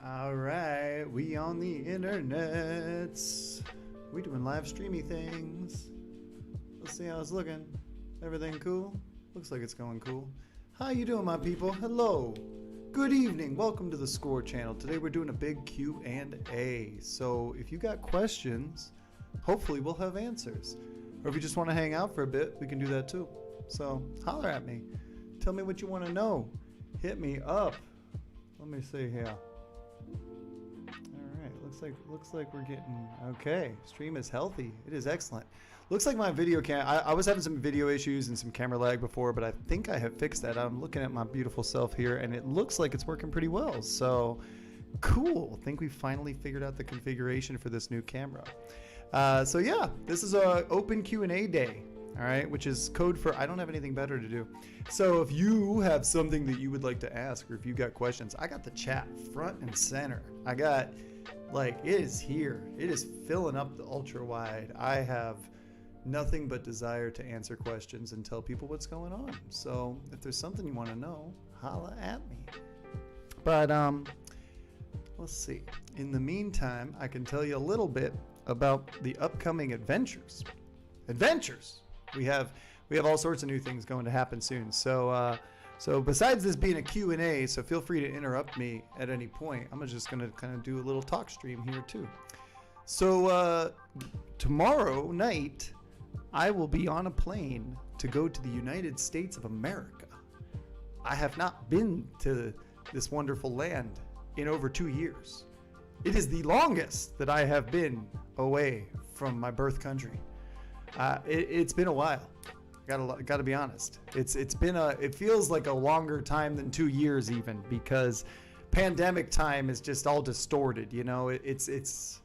All right, we on the internets. We doing live streamy things. Let's see how it's looking. Everything cool? Looks like it's going cool. How you doing, my people? Hello. Good evening. Welcome to the Score channel. Today we're doing a big Q&A. So if you got questions, hopefully we'll have answers. Or if you just want to hang out for a bit, we can do that too. So holler at me. Tell me what you want to know. Hit me up. Let me see here. Looks like we're getting okay. Stream is healthy. It is excellent. Looks like my video I was having some video issues and some camera lag before, but I think I have fixed that. I'm looking at my beautiful self here, and it looks like it's working pretty well. So cool. I think we finally figured out the configuration for this new camera. So yeah, this is a open Q&A day. All right, which is code for I don't have anything better to do. So if you have something that you would like to ask, or if you got questions, I got the chat front and center. I got, like, it is here. It is filling up the ultra wide. I have nothing but desire to answer questions and tell people what's going on. So if there's something you want to know, holla at me. But let's see. In the meantime, I can tell you a little bit about the upcoming adventures. Adventures. We have all sorts of new things going to happen soon. So so besides this being a Q&A, so feel free to interrupt me at any point. I'm just going to kind of do a little talk stream here too. So tomorrow night, I will be on a plane to go to the United States of America. I have not been to this wonderful land in over 2 years. It is the longest that I have been away from my birth country. It's been a while. Gotta be honest. It feels like a longer time than 2 years even, because pandemic time is just all distorted. You know, it's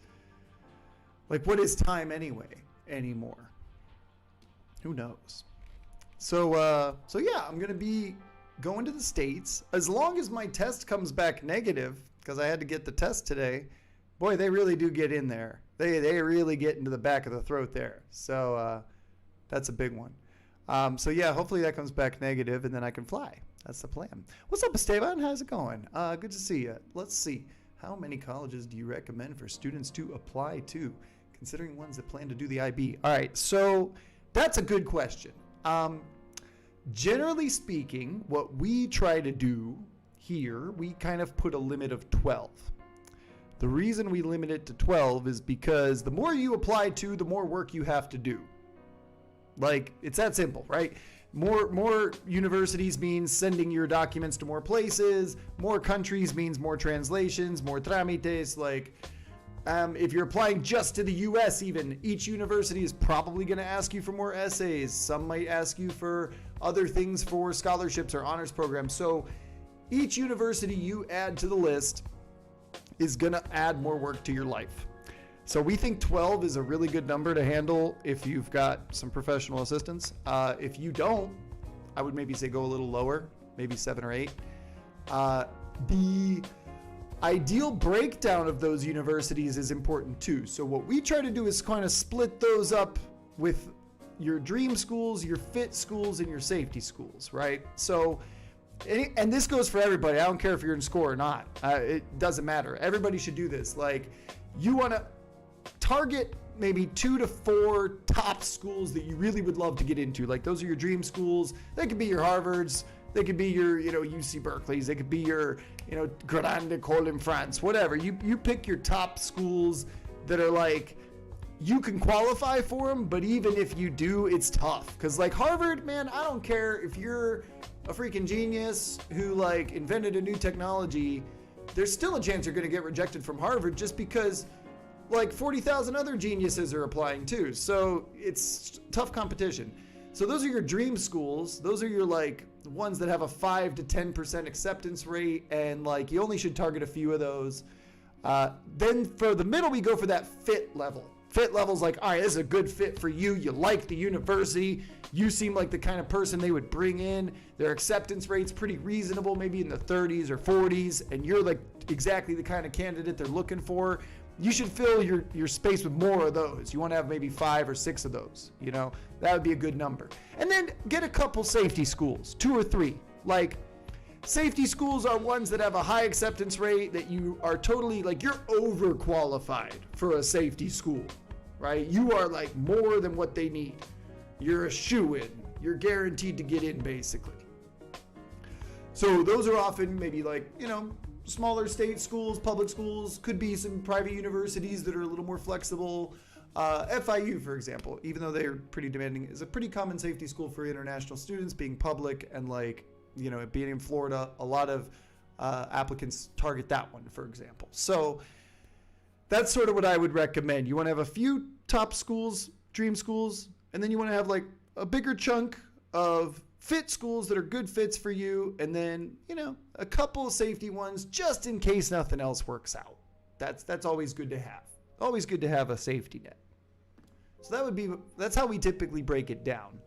like, what is time anymore? Who knows? So yeah, I'm gonna be going to the States as long as my test comes back negative, because I had to get the test today. Boy, they really do get in there. They really get into the back of the throat there. So that's a big one. So yeah, hopefully that comes back negative and then I can fly. That's the plan. What's up, Esteban? How's it going? Good to see you. Let's see. How many colleges do you recommend for students to apply to, considering ones that plan to do the IB? All right, so that's a good question. Generally speaking, what we try to do here, we kind of put a limit of 12. The reason we limit it to 12 is because the more you apply to, the more work you have to do. Like, it's that simple, right? More universities means sending your documents to more places. More countries means more translations, more trámites. Like, if you're applying just to the US even, each university is probably going to ask you for more essays. Some might ask you for other things for scholarships or honors programs. So each university you add to the list is going to add more work to your life. So we think 12 is a really good number to handle if you've got some professional assistance. If you don't, I would maybe say go a little lower, maybe 7 or 8. The ideal breakdown of those universities is important too. So what we try to do is kind of split those up with your dream schools, your fit schools, and your safety schools, right? So, and this goes for everybody. I don't care if you're in SCORE or not. It doesn't matter. Everybody should do this. Like, you want to target maybe 2 to 4 top schools that you really would love to get into. Like, those are your dream schools. They could be your Harvards. They could be your, UC Berkeley's. They could be your, Grande École in France. Whatever. You pick your top schools that are like, you can qualify for them, but even if you do, it's tough. Because, like, Harvard, man, I don't care if you're a freaking genius who, like, invented a new technology. There's still a chance you're going to get rejected from Harvard just because, like, 40,000 other geniuses are applying too. So it's tough competition. So those are your dream schools. Those are your, like, ones that have a 5 to 10% acceptance rate, and, like, you only should target a few of those. Then for the middle, we go for that fit level. Fit level's like, all right, this is a good fit for you. You like the university. You seem like the kind of person they would bring in. Their acceptance rate's pretty reasonable, maybe in the 30s or 40s, and you're like exactly the kind of candidate they're looking for. You should fill your space with more of those. You want to have maybe 5 or 6 of those, that would be a good number. And then get a couple safety schools, 2 or 3. Like, Safety schools are ones that have a high acceptance rate, that you are totally like, you're overqualified for a safety school, right? You are like more than what they need. You're a shoo-in. You're guaranteed to get in, basically. So those are often maybe like, smaller state schools, public schools, could be some private universities that are a little more flexible. FIU, for example, even though they're pretty demanding, is a pretty common safety school for international students, being public, and like, being in Florida, a lot of applicants target that one, for example. So that's sort of what I would recommend. You want to have a few top schools, dream schools, and then you want to have like a bigger chunk of fit schools that are good fits for you, and then, a couple of safety ones just in case nothing else works out. That's always good to have. Always good to have a safety net. So that's how we typically break it down.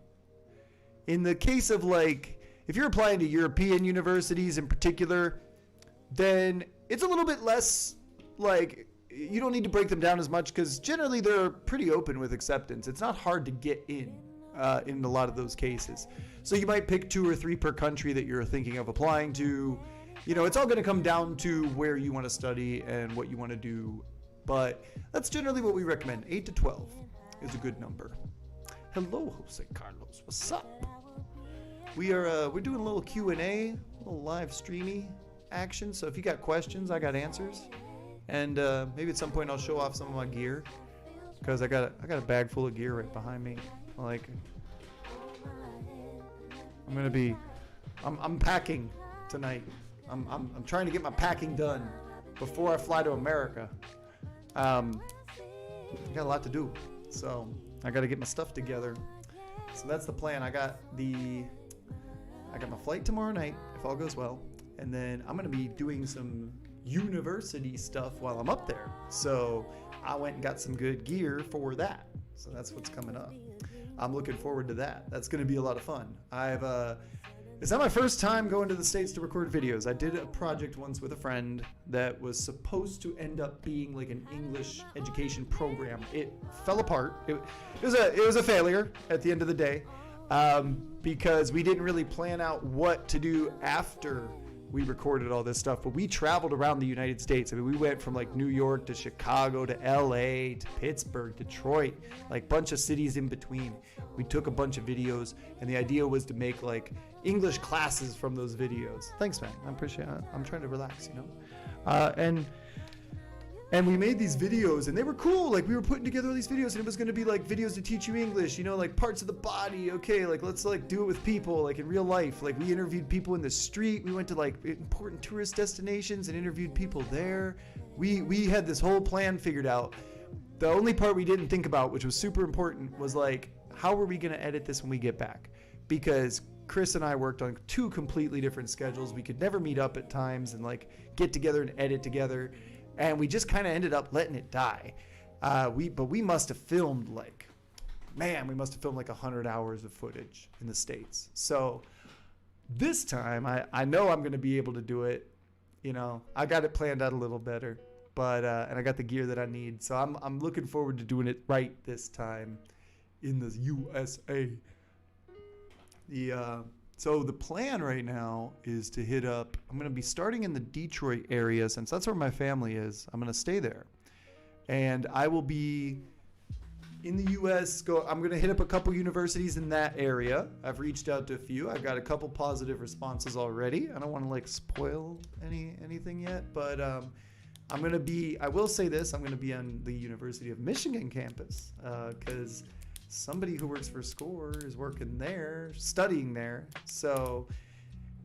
In the case of like, if you're applying to European universities in particular, then it's a little bit less like, you don't need to break them down as much, because generally they're pretty open with acceptance. It's not hard to get in a lot of those cases. So you might pick 2 or 3 per country that you're thinking of applying to. It's all going to come down to where you want to study and what you want to do. But that's generally what we recommend. 8 to 12 is a good number. Hello, Jose Carlos. What's up? We're doing a little Q&A, a little live streamy action. So if you got questions, I got answers. And maybe at some point I'll show off some of my gear, because I got a bag full of gear right behind me. Like, I'm packing tonight. I'm trying to get my packing done before I fly to America. I got a lot to do, so I got to get my stuff together. So that's the plan. I got my flight tomorrow night, if all goes well, and then I'm gonna be doing some university stuff while I'm up there. So I went and got some good gear for that. So that's what's coming up. I'm looking forward to that. That's going to be a lot of fun. It's not my first time going to the States to record videos. I did a project once with a friend that was supposed to end up being like an English education program. It fell apart. It was a failure at the end of the day, because we didn't really plan out what to do after we recorded all this stuff. But we traveled around the United States. I mean, we went from like New York to Chicago to LA to Pittsburgh, Detroit, like bunch of cities in between. We took a bunch of videos, and the idea was to make like English classes from those videos. Thanks, man. I appreciate it. I'm trying to relax, And we made these videos, and they were cool. Like, we were putting together all these videos, and it was going to be like videos to teach you English, like parts of the body. Okay, like let's like do it with people, like in real life. Like, we interviewed people in the street. We went to like important tourist destinations and interviewed people there. We had this whole plan figured out. The only part we didn't think about, which was super important, was like, how are we going to edit this when we get back? Because Chris and I worked on 2 completely different schedules. We could never meet up at times and like get together and edit together. And we just kind of ended up letting it die. We must have filmed like 100 hours of footage in the States. So this time I know I'm going to be able to do it. I got it planned out a little better, but and I got the gear that I need. So I'm looking forward to doing it right this time in the USA. So the plan right now is to hit up, I'm going to be starting in the Detroit area, since that's where my family is. I'm going to stay there. And I will be in the U.S. I'm going to hit up a couple universities in that area. I've reached out to a few. I've got a couple positive responses already. I don't want to like spoil anything yet, but I will say this, I'm going to be on the University of Michigan campus, because somebody who works for SCORE is working there, studying there. So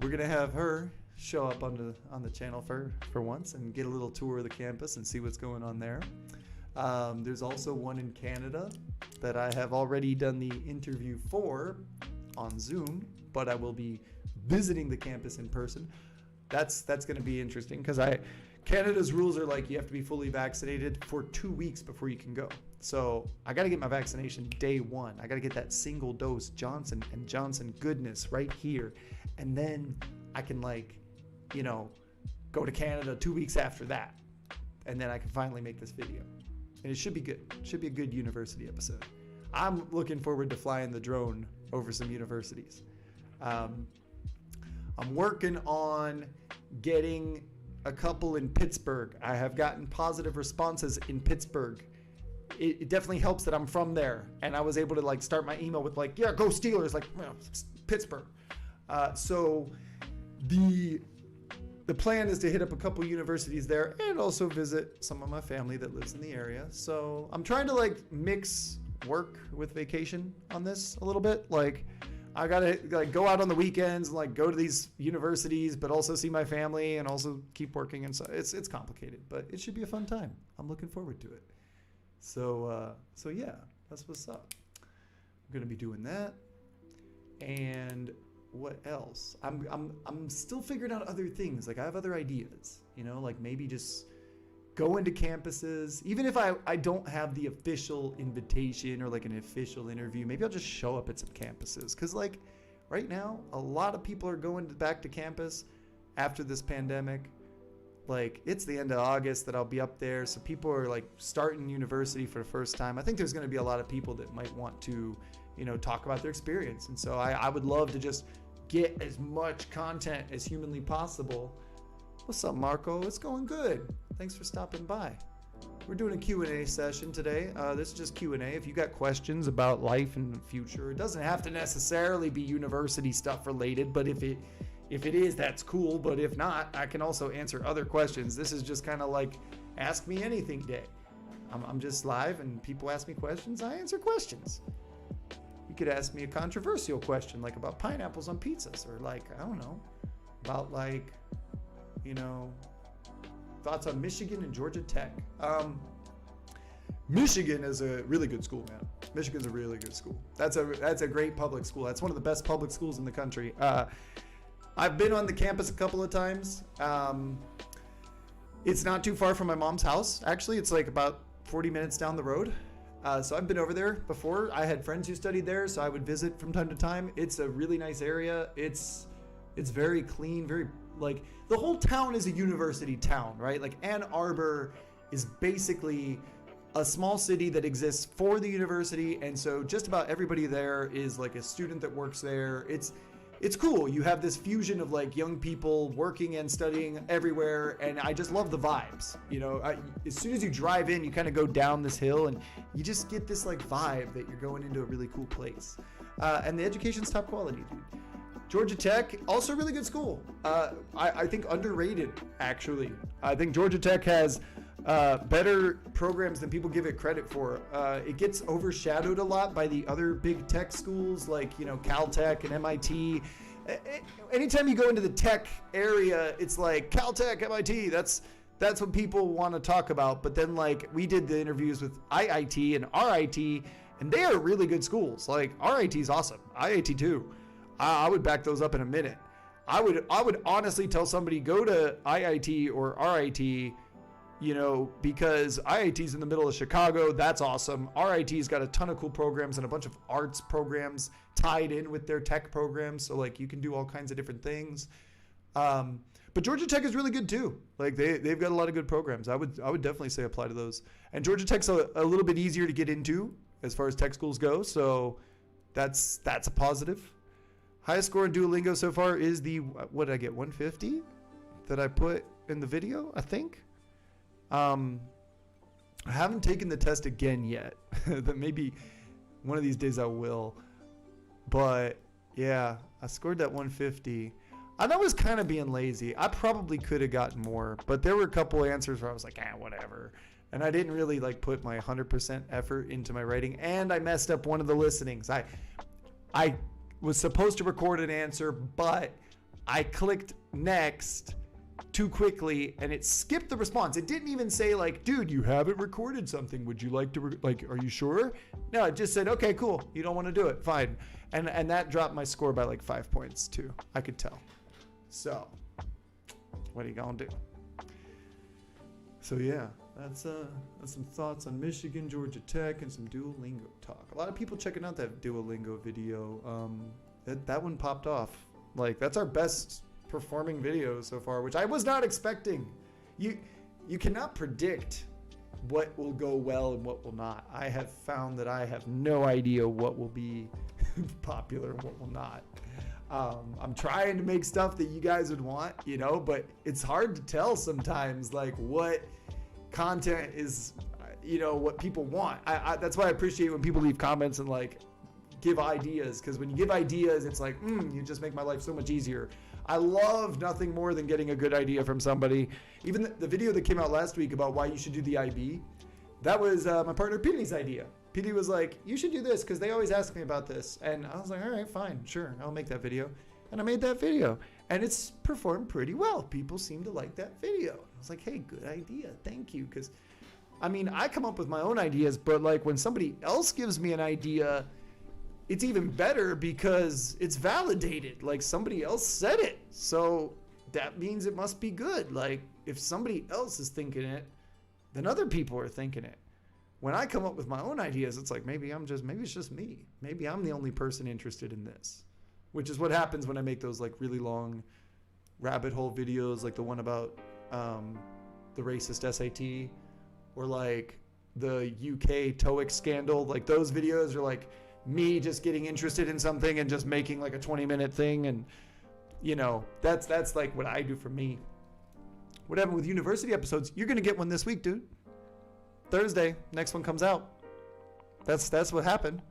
we're going to have her show up on the channel for once and get a little tour of the campus and see what's going on there. There's also one in Canada that I have already done the interview for on Zoom, but I will be visiting the campus in person. That's going to be interesting, because Canada's rules are like you have to be fully vaccinated for 2 weeks before you can go. So I got to get my vaccination day 1. I got to get that single dose Johnson & Johnson goodness right here. And then I can go to Canada 2 weeks after that. And then I can finally make this video. And it should be good. It should be a good university episode. I'm looking forward to flying the drone over some universities. I'm working on getting a couple in Pittsburgh. I have gotten positive responses in Pittsburgh. It definitely helps that I'm from there, and I was able to like start my email with like, yeah, go Steelers, like, you know, Pittsburgh. So the plan is to hit up a couple universities there and also visit some of my family that lives in the area. So I'm trying to like mix work with vacation on this a little bit. Like I gotta like go out on the weekends and like go to these universities, but also see my family and also keep working. And so it's complicated, but it should be a fun time. I'm looking forward to it. So yeah, that's what's up. I'm gonna be doing that. And what else? I'm still figuring out other things. Like I have other ideas, you know, like maybe just go into campuses. Even if I don't have the official invitation or like an official interview, maybe I'll just show up at some campuses. Cause like right now, a lot of people are going back to campus after this pandemic. Like it's the end of August that I'll be up there. So people are like starting university for the first time. I think there's going to be a lot of people that might want to, you know, talk about their experience. And so I would love to just get as much content as humanly possible. What's up, Marco? It's going good. Thanks for stopping by. We're doing a Q&A session today. This is just Q&A. If you got questions about life and the future, it doesn't have to necessarily be university stuff related, but if it is, that's cool. But if not, I can also answer other questions. This is just kind of like Ask Me Anything Day. I'm just live and people ask me questions. I answer questions. You could ask me a controversial question, like about pineapples on pizzas, or like, I don't know, about like, you know, thoughts on Michigan and Georgia Tech. Michigan is a really good school, man. Michigan's a really good school. That's a great public school. That's one of the best public schools in the country. I've been on the campus a couple of times. It's not too far from my mom's house. Actually, it's like about 40 minutes down the road. So I've been over there before. I had friends who studied there, so I would visit from time to time. It's a really nice area. It's very clean, very like the whole town is a university town, right? Like Ann Arbor is basically a small city that exists for the university, and so just about everybody there is like a student that works there. It's cool. You have this fusion of like young people working and studying everywhere, and I just love the vibes. You know, as soon as you drive in, you kind of go down this hill, and you just get this like vibe that you're going into a really cool place. And the education's top quality, dude. Georgia Tech, also a really good school. I think underrated, actually. I think Georgia Tech has better programs than people give it credit for. It gets overshadowed a lot by the other big tech schools like, you know, Caltech and MIT. Anytime you go into the tech area, it's like Caltech, MIT. That's what people want to talk about. But then like we did the interviews with IIT and RIT, and they are really good schools. Like RIT is awesome. IIT too. I would back those up in a minute. I would honestly tell somebody go to IIT or RIT, you know, because IIT's in the middle of Chicago. That's awesome. RIT's got a ton of cool programs and a bunch of arts programs tied in with their tech programs. So like you can do all kinds of different things. But Georgia Tech is really good too. Like they've got a lot of good programs. I would definitely say apply to those. And Georgia Tech's a little bit easier to get into as far as tech schools go. So that's a positive. Highest score in Duolingo so far is the, what did I get, 150 that I put in the video, I think. I haven't taken the test again yet. That maybe one of these days I will. But yeah, I scored that 150. I was kind of being lazy. I probably could have gotten more, but there were a couple answers where I was like, whatever. And I didn't really like put my 100% effort into my writing, and I messed up one of the listenings. I was supposed to record an answer, but I clicked next too quickly and it skipped the response. It didn't even say like, dude, you haven't recorded something. Would you like to, are you sure? No, it just said, okay, cool. You don't want to do it. Fine. And that dropped my score by like 5 points too. I could tell. So what are you going to do? So yeah, that's some thoughts on Michigan, Georgia Tech, and some Duolingo talk. A lot of people checking out that Duolingo video. That one popped off. Like that's our best performing video so far, which I was not expecting. You cannot predict what will go well and what will not. I have found that I have no idea what will be popular and what will not. I'm trying to make stuff that you guys would want, you know, but it's hard to tell sometimes, like, what content is, you know, what people want. That's why I appreciate when people leave comments and, like, give ideas, because when you give ideas, it's like, you just make my life so much easier. I love nothing more than getting a good idea from somebody. Even the video that came out last week about why you should do the IB, that was my partner Petey's idea. Petey was like, you should do this because they always ask me about this. And I was like, all right, fine, sure, I'll make that video. And I made that video. And it's performed pretty well. People seem to like that video. I was like, hey, good idea. Thank you. Because, I mean, I come up with my own ideas, but, like, when somebody else gives me an idea, it's even better because it's validated. Like, somebody else said it. So that means it must be good. Like, if somebody else is thinking it, then other people are thinking it. When I come up with my own ideas, it's like, maybe it's just me. Maybe I'm the only person interested in this, which is what happens when I make those, like, really long rabbit hole videos, like the one about the racist SAT, or like the UK TOEIC scandal. Like, those videos are like me just getting interested in something and just making like a 20-minute thing. And, you know, that's like what I do for me. What happened with university episodes? You're going to get one this week, dude. Thursday, next one comes out. That's what happened.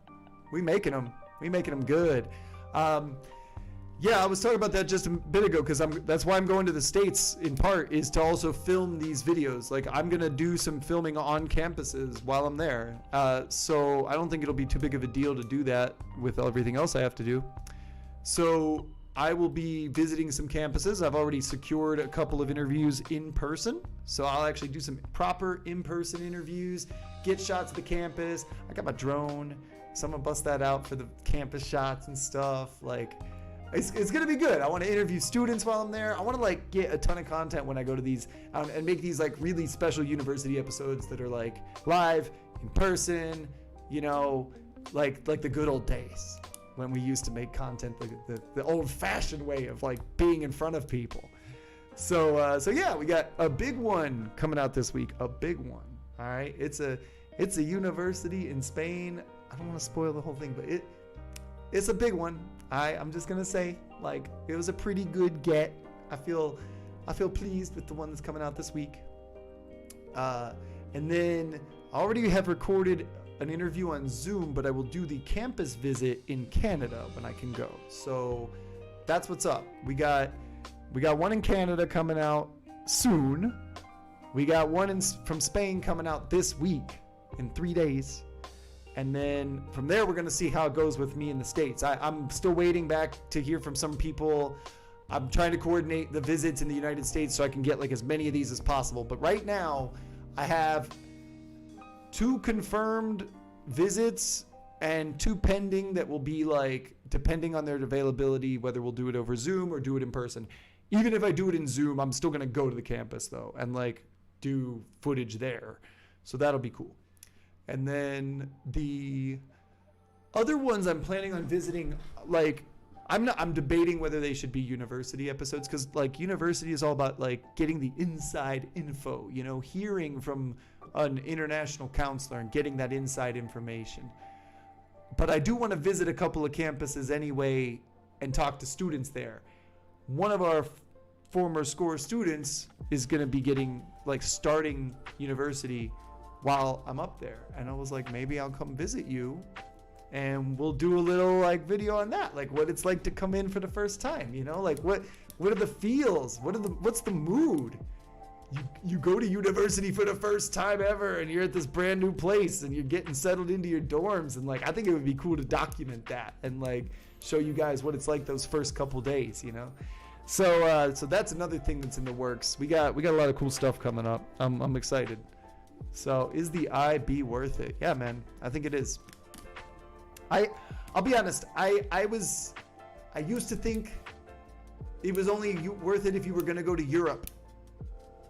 We making them good. Yeah, I was talking about that just a bit ago because that's why I'm going to the States, in part, is to also film these videos. Like, I'm gonna do some filming on campuses while I'm there. So I don't think it'll be too big of a deal to do that with everything else I have to do. So I will be visiting some campuses. I've already secured a couple of interviews in person. So I'll actually do some proper in-person interviews, get shots of the campus. I got my drone. Someone bust that out for the campus shots and stuff. Like, it's going to be good. I want to interview students while I'm there. I want to, like, get a ton of content when I go to these and make these, like, really special university episodes that are, like, live, in person, you know, like the good old days when we used to make content the old-fashioned way of, like, being in front of people. So yeah, we got a big one coming out this week. A big one. All right. It's a university in Spain. I don't want to spoil the whole thing, but it's a big one. I'm just gonna say, like, it was a pretty good get. I feel pleased with the one that's coming out this week. And then I already have recorded an interview on Zoom, but I will do the campus visit in Canada when I can go. So that's what's up. We got one in Canada coming out soon. We got one from Spain coming out this week in 3 days. And then from there, we're going to see how it goes with me in the States. I'm still waiting back to hear from some people. I'm trying to coordinate the visits in the United States so I can get, like, as many of these as possible. But right now, I have 2 confirmed visits and 2 pending that will be, like, depending on their availability, whether we'll do it over Zoom or do it in person. Even if I do it in Zoom, I'm still going to go to the campus, though, and, like, do footage there. So that'll be cool. And then the other ones I'm planning on visiting, like, I'm debating whether they should be university episodes, because, like, university is all about, like, getting the inside info, you know, hearing from an international counselor and getting that inside information. But I do want to visit a couple of campuses anyway and talk to students there. One of our former SCORE students is going to be starting university while I'm up there. And I was like, maybe I'll come visit you and we'll do a little, like, video on that, like what it's like to come in for the first time, you know, like what are the feels, what's the mood? You go to university for the first time ever and you're at this brand new place and you're getting settled into your dorms, and, like, I think it would be cool to document that and, like, show you guys what it's like those first couple days, you know. So that's another thing that's in the works. We got a lot of cool stuff coming up. I'm excited. So is the IB worth it? Yeah, man, I think it is. I'll be honest. I used to think it was only worth it if you were going to go to Europe,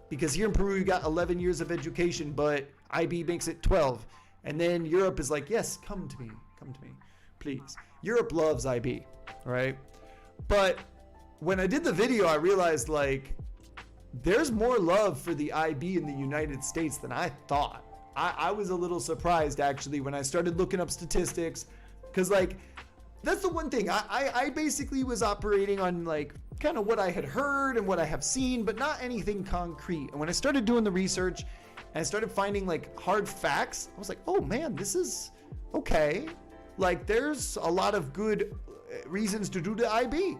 because here in Peru you got 11 years of education, but IB makes it 12, and then Europe is like, yes, come to me, please. Europe loves IB, right? But when I did the video, I realized, like, there's more love for the IB in the United States than I thought. I was a little surprised, actually, when I started looking up statistics, because, like, that's the one thing. I basically was operating on like kind of what I had heard and what I have seen, but not anything concrete. And when I started doing the research and I started finding like hard facts, I was like, oh man, this is okay. Like there's a lot of good reasons to do the IB.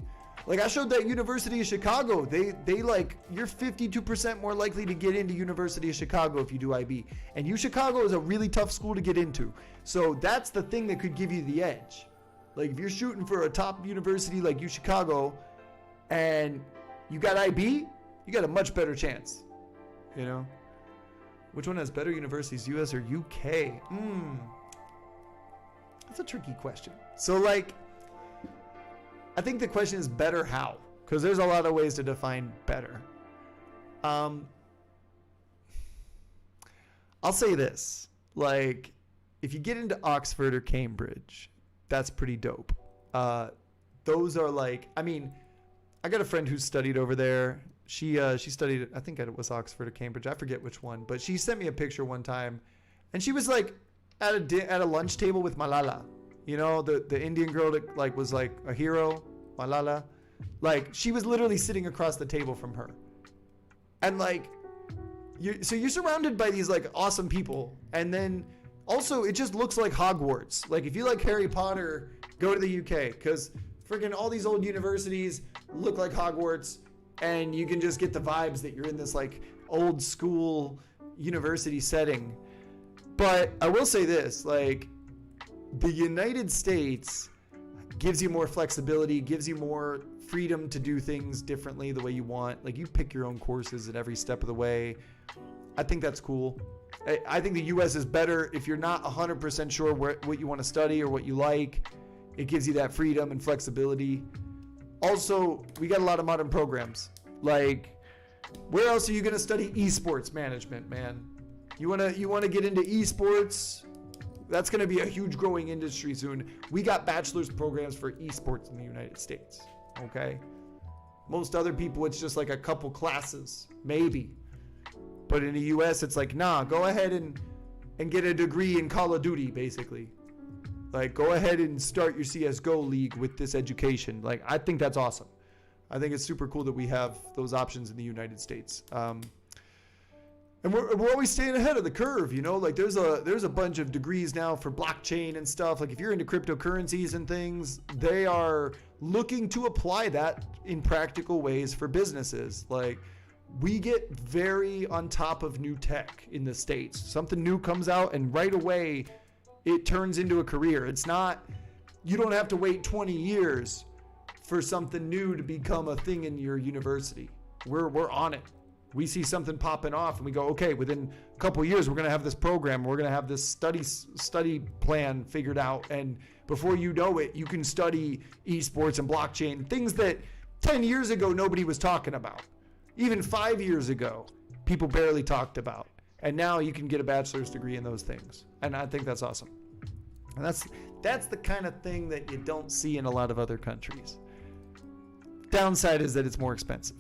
Like I showed that University of Chicago, they like, you're 52% more likely to get into University of Chicago if you do IB. And Chicago is a really tough school to get into. So that's the thing that could give you the edge. Like if you're shooting for a top university like Chicago and you got IB, you got a much better chance, you know? Which one has better universities, US or UK? That's a tricky question. So like, I think the question is better how, because there's a lot of ways to define better. I'll say this, like if you get into Oxford or Cambridge, that's pretty dope. Those are like, I mean, I got a friend who studied over there. She studied, I think it was Oxford or Cambridge. I forget which one, but she sent me a picture one time and she was like at a lunch table with Malala. You know, the Indian girl that like was like a hero, Malala. Like she was literally sitting across the table from her. And like, so you're surrounded by these like awesome people. And then also it just looks like Hogwarts. Like if you like Harry Potter, go to the UK because freaking all these old universities look like Hogwarts. And you can just get the vibes that you're in this like old school university setting. But I will say this, like, the United States gives you more flexibility, gives you more freedom to do things differently the way you want. Like you pick your own courses at every step of the way. I think that's cool. I think the US is better if you're not 100% sure what you want to study or what you like. It gives you that freedom and flexibility. Also, we got a lot of modern programs. Like, where else are you going to study esports management, man? You want to get into esports? That's going to be a huge growing industry soon. We got bachelor's programs for esports in the United States, okay? Most other people, it's just like a couple classes, maybe. But in the US, it's like, nah, go ahead and get a degree in Call of Duty, basically. Like, go ahead and start your CSGO league with this education. Like, I think that's awesome. I think it's super cool that we have those options in the United States. And we're always staying ahead of the curve, you know? Like, there's a bunch of degrees now for blockchain and stuff. Like, if you're into cryptocurrencies and things, they are looking to apply that in practical ways for businesses. Like, we get very on top of new tech in the States. Something new comes out, and right away, it turns into a career. It's not, you don't have to wait 20 years for something new to become a thing in your university. We're on it. We see something popping off and we go, okay, within a couple of years, we're going to have this program. We're going to have this study plan figured out. And before you know it, you can study esports and blockchain, things that 10 years ago, nobody was talking about. Even 5 years ago, people barely talked about. And now you can get a bachelor's degree in those things. And I think that's awesome. And that's the kind of thing that you don't see in a lot of other countries. Downside is that it's more expensive.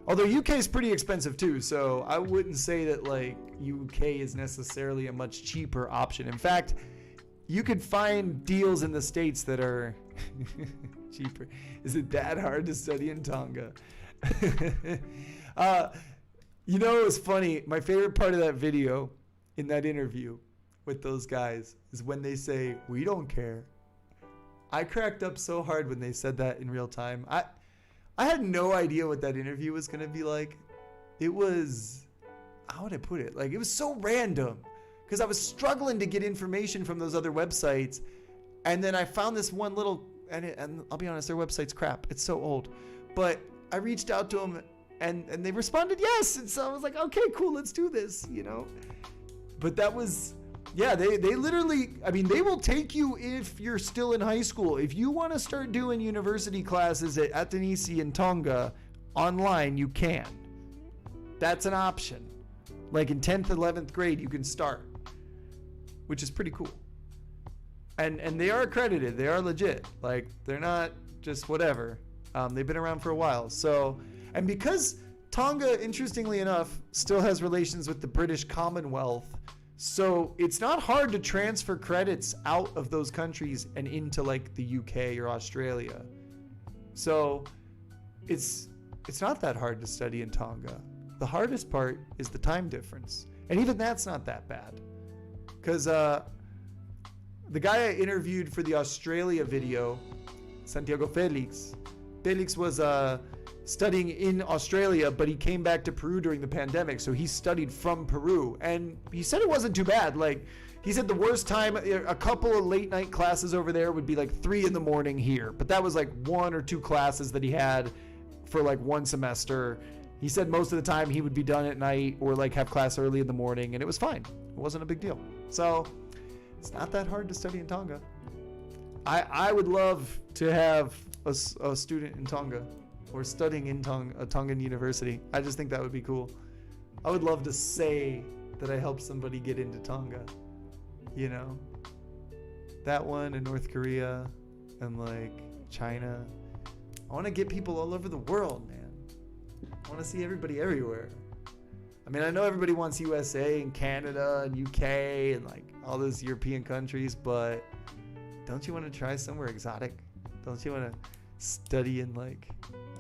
Although UK is pretty expensive too, so I wouldn't say that like UK is necessarily a much cheaper option. In fact, you could find deals in the States that are cheaper. Is it that hard to study in Tonga? You know, it was funny. My favorite part of that video in that interview with those guys is when they say, "We don't care." I cracked up so hard when they said that in real time. I had no idea what that interview was going to be like. It was, how would I put it? Like, it was so random because I was struggling to get information from those other websites. And then I found this one little, and I'll be honest, their website's crap. It's so old. But I reached out to them and they responded yes. And so I was like, okay, cool, let's do this, you know? But that was, yeah, they literally, I mean, they will take you if you're still in high school. If you want to start doing university classes at Atenisi and Tonga online, you can. That's an option. Like in 10th, 11th grade, you can start, which is pretty cool. And they are accredited. They are legit. Like, they're not just whatever. They've been around for a while. So, and because Tonga, interestingly enough, still has relations with the British Commonwealth, So it's not hard to transfer credits out of those countries and into like the UK or Australia. So it's not that hard to study in Tonga. The hardest part is the time difference. And even that's not that bad. Because the guy I interviewed for the Australia video, Santiago Felix was studying in Australia, but he came back to Peru during the pandemic, so he studied from Peru, and he said it wasn't too bad. Like, he said the worst time, a couple of late night classes over there would be like 3 a.m. here, but that was like 1 or 2 classes that he had for like 1 semester. He said most of the time he would be done at night or like have class early in the morning, and it was fine. It wasn't a big deal. So it's not that hard to study in Tonga. I would love to have a student in Tonga, or studying in a Tongan university. I just think that would be cool. I would love to say that I helped somebody get into Tonga. You know? That one in North Korea and like China. I want to get people all over the world, man. I want to see everybody everywhere. I mean, I know everybody wants USA and Canada and UK and like all those European countries, but don't you want to try somewhere exotic? Don't you want to study in like,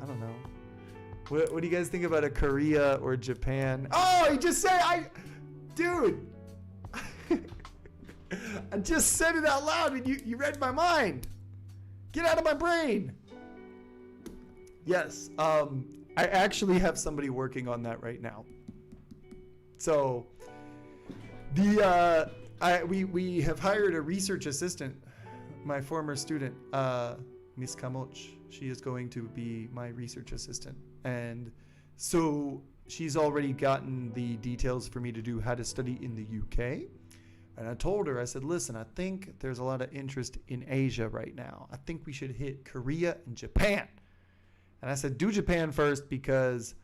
I don't know. What do you guys think about a Korea or Japan? Oh, he just said, dude. I just said it out loud and you read my mind. Get out of my brain. Yes, I actually have somebody working on that right now. So we have hired a research assistant, my former student, Miss Kamoch. She is going to be my research assistant. And so she's already gotten the details for me to do how to study in the UK. And I told her, I said, listen, I think there's a lot of interest in Asia right now. I think we should hit Korea and Japan. And I said, do Japan first because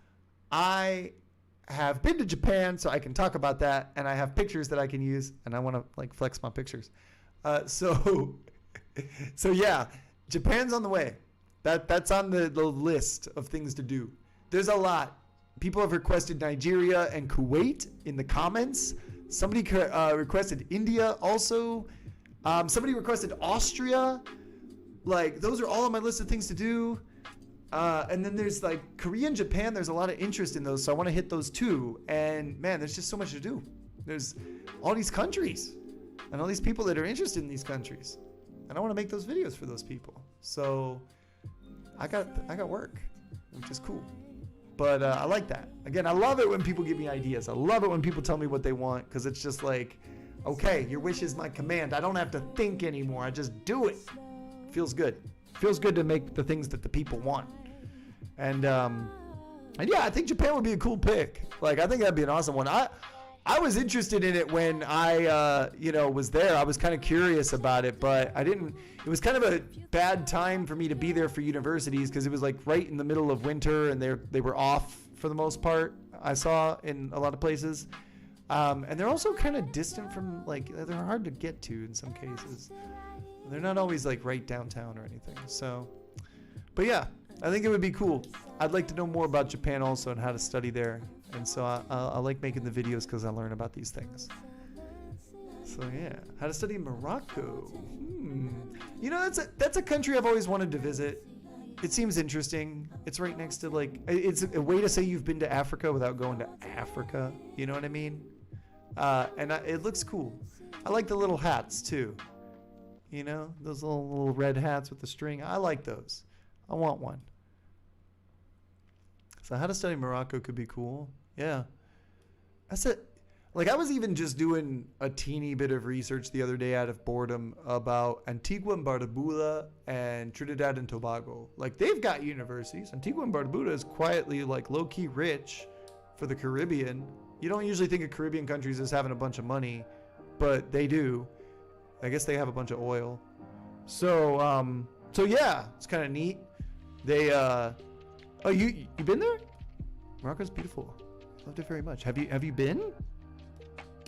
I have been to Japan, so I can talk about that. And I have pictures that I can use, and I want to like flex my pictures. So yeah, Japan's on the way. That's on the list of things to do. There's a lot. People have requested Nigeria and Kuwait in the comments. Somebody requested India also. Somebody requested Austria. Like, those are all on my list of things to do. And then there's like Korea and Japan. There's a lot of interest in those, so I want to hit those too. And man, there's just so much to do. There's all these countries and all these people that are interested in these countries, and I want to make those videos for those people. So I got work, which is cool. But I like that. Again, I love it when people give me ideas. I love it when people tell me what they want, because it's just like, okay, your wish is my command. I don't have to think anymore. I just do it. Feels good. Feels good to make the things that the people want. And yeah, I think Japan would be a cool pick. Like, I think that'd be an awesome one. I was interested in it when I was there. I was kind of curious about it, but I didn't. It was kind of a bad time for me to be there for universities, because it was like right in the middle of winter, and they were off for the most part. I saw in a lot of places, and they're also kind of distant from, like, they're hard to get to in some cases. They're not always like right downtown or anything. So, but yeah, I think it would be cool. I'd like to know more about Japan also and how to study there. And so I like making the videos because I learn about these things. So yeah, how to study in Morocco. You know, that's a country I've always wanted to visit. It seems interesting. It's right next to, like, it's a way to say you've been to Africa without going to Africa. You know what I mean? It looks cool. I like the little hats too. You know, those little red hats with the string. I like those. I want one. So how to study Morocco could be cool. Yeah. That's it. Like, I was even just doing a teeny bit of research the other day out of boredom about Antigua and Barbuda and Trinidad and Tobago. Like, they've got universities. Antigua and Barbuda is quietly, like, low-key rich for the Caribbean. You don't usually think of Caribbean countries as having a bunch of money, but they do. I guess they have a bunch of oil. So yeah, it's kind of neat. They, oh, you been there? Morocco's beautiful. Loved it very much. Have you been?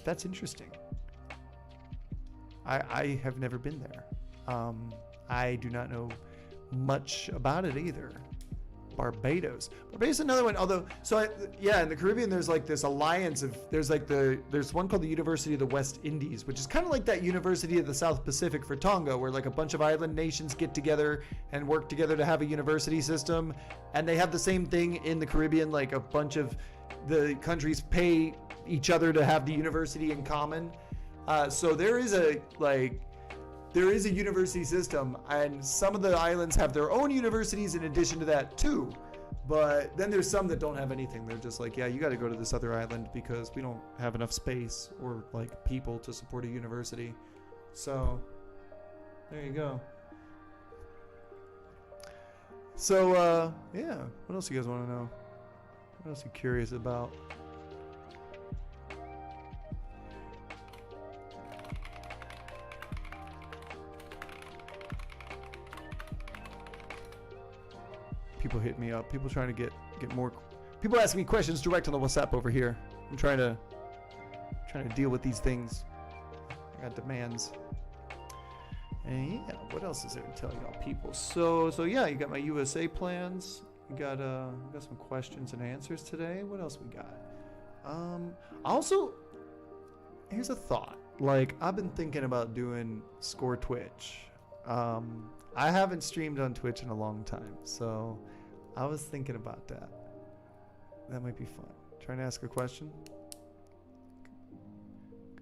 That's interesting. I have never been there. I do not know much about it either. Barbados. Barbados is another one. Although, in the Caribbean, there's like this alliance of, there's one called the University of the West Indies, which is kind of like that University of the South Pacific for Tonga, where like a bunch of island nations get together and work together to have a university system. And they have the same thing in the Caribbean, like a bunch of the countries pay each other to have the university in common. So there is a university system, and some of the islands have their own universities in addition to that too. But then there's some that don't have anything. They're just like, yeah, you got to go to this other island because we don't have enough space or like people to support a university. So there you go. So yeah, what else you guys want to know? What else are you curious about? People hit me up. People trying to get more. People asking me questions direct on the WhatsApp over here. I'm trying to deal with these things. I got demands. And yeah, what else is there to tell y'all people? So yeah, you got my USA plans. We got some questions and answers today. What else we got? Also, here's a thought. Like, I've been thinking about doing Score Twitch. I haven't streamed on Twitch in a long time, so I was thinking about that. That might be fun. Trying to ask a question?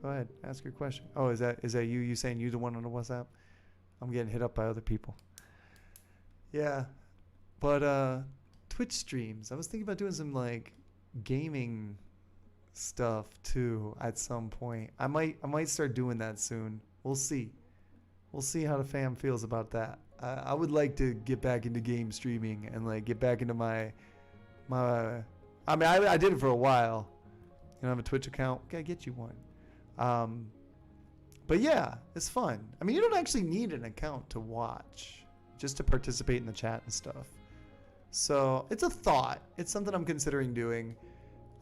Go ahead, ask your question. Oh, is that you? You saying you the one on the WhatsApp? I'm getting hit up by other people. Yeah, but Twitch streams. I was thinking about doing some like gaming stuff too at some point. I might start doing that soon. We'll see. We'll see how the fam feels about that. I would like to get back into game streaming and like get back into my. I mean, I did it for a while. You know, I have a Twitch account. Gotta get you one. But yeah, it's fun. I mean, you don't actually need an account to watch, just to participate in the chat and stuff. So it's a thought. It's something I'm considering doing.